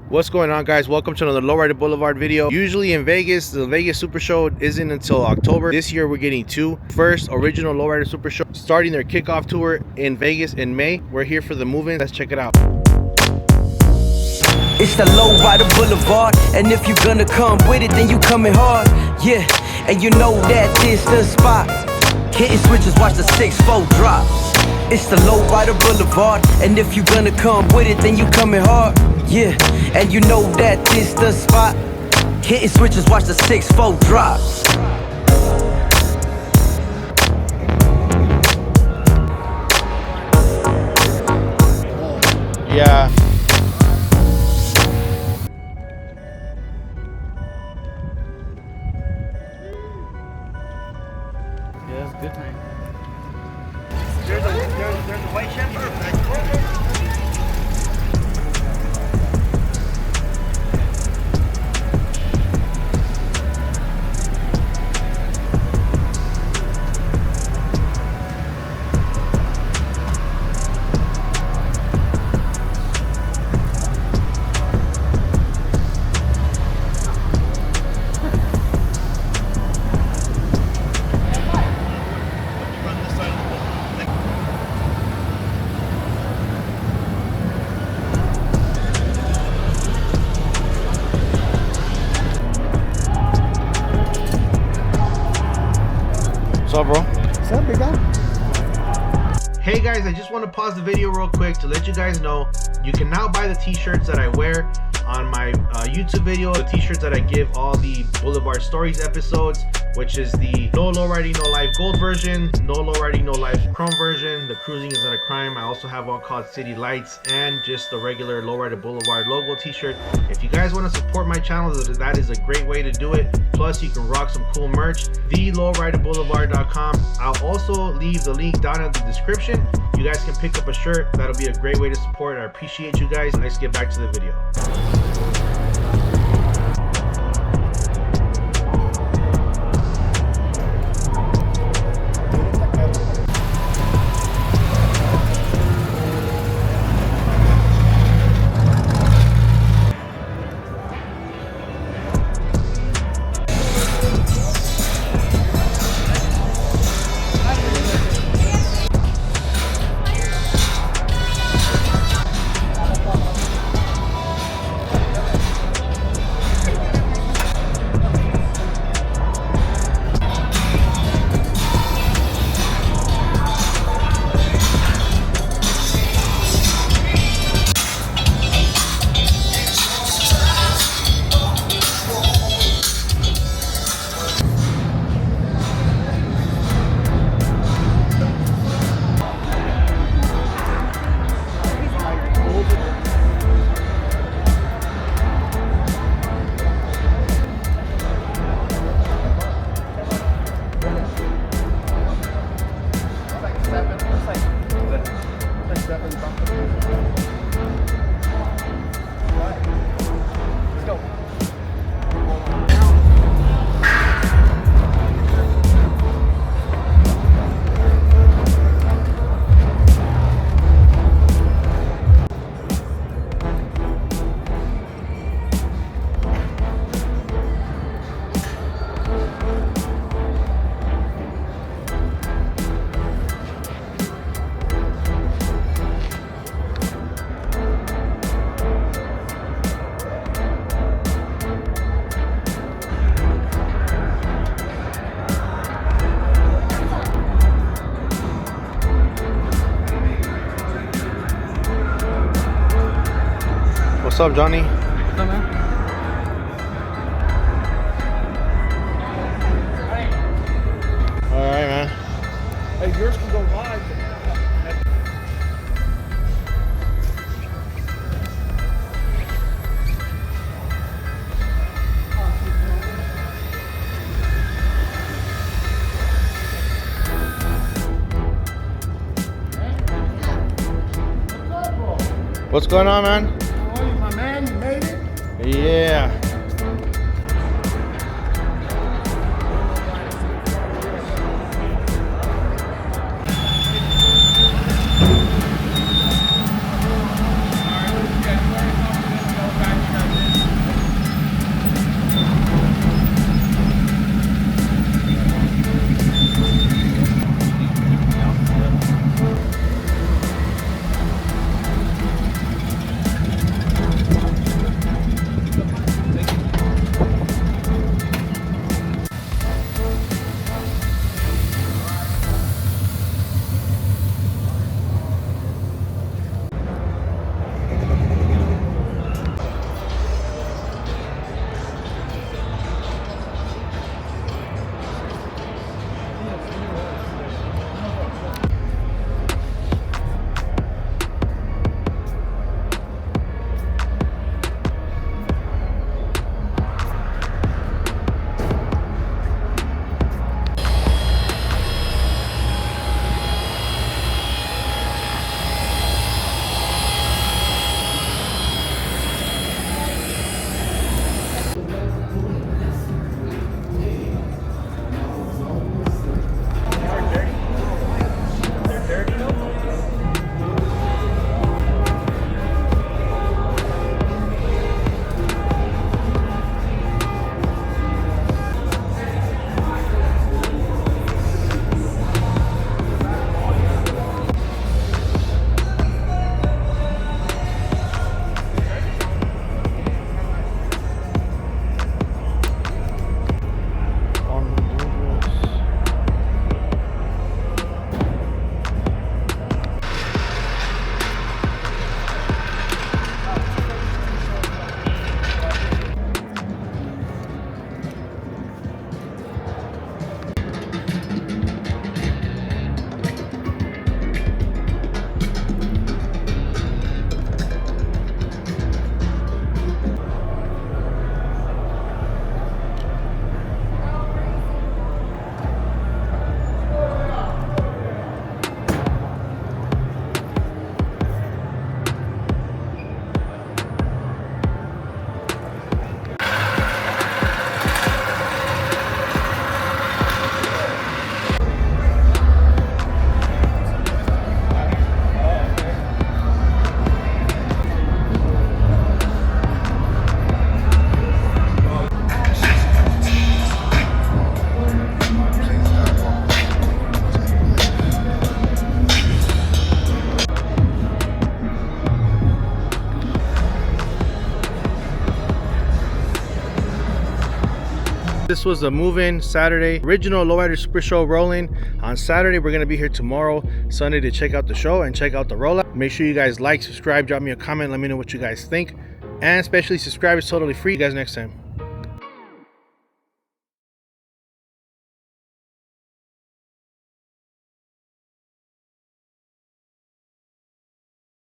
What's going on, guys? Welcome to another Lowrider Blvd video. Usually in Vegas, the Vegas Super Show isn't until October. This year we're getting two. First, original Lowrider Super Show starting their kickoff tour in Vegas in May. We're here for the move-in. Let's check it out. It's the Lowrider Blvd, and if you're gonna come with it, then you coming hard. Yeah, and you know that this the spot. Hitting switches, watch the 6-4 drop. It's the Lowrider Blvd, and if you're gonna come with it, then you coming hard. Yeah, and you know that this the spot. Hitting switches, watch the 6-4 drop. Yeah. Yeah, that's a good time. There's a white shepherd. What's up, bro? What's up, big guy? Hey guys, I just want to pause the video real quick to let you guys know you can now buy the t-shirts that I wear on my YouTube video, the t-shirts that I give all the Boulevard Stories episodes, which is the No Lowriding No Life Gold version, No Lowriding No Life Chrome version, the Cruising Is Not a Crime. I also have one called City Lights, and just the regular Lowrider Boulevard logo t-shirt. If you guys want to support my channel, that is a great way to do it. Plus you can rock some cool merch, thelowriderblvd.com. I'll also leave the link down in the description. You guys can pick up a shirt. That'll be a great way to support. I appreciate you guys. Let's get back to the video. What's up, Johnny? What's up, man? All right, man. Hey, yours can go live. What's going on, man? How are you, my man? You made it? Yeah. This was the move-in Saturday. Original Lowrider Super Show rolling. On Saturday, we're gonna be here tomorrow, Sunday, to check out the show and check out the rollout. Make sure you guys like, subscribe, drop me a comment, let me know what you guys think. And especially subscribe, it's totally free. See you guys next time.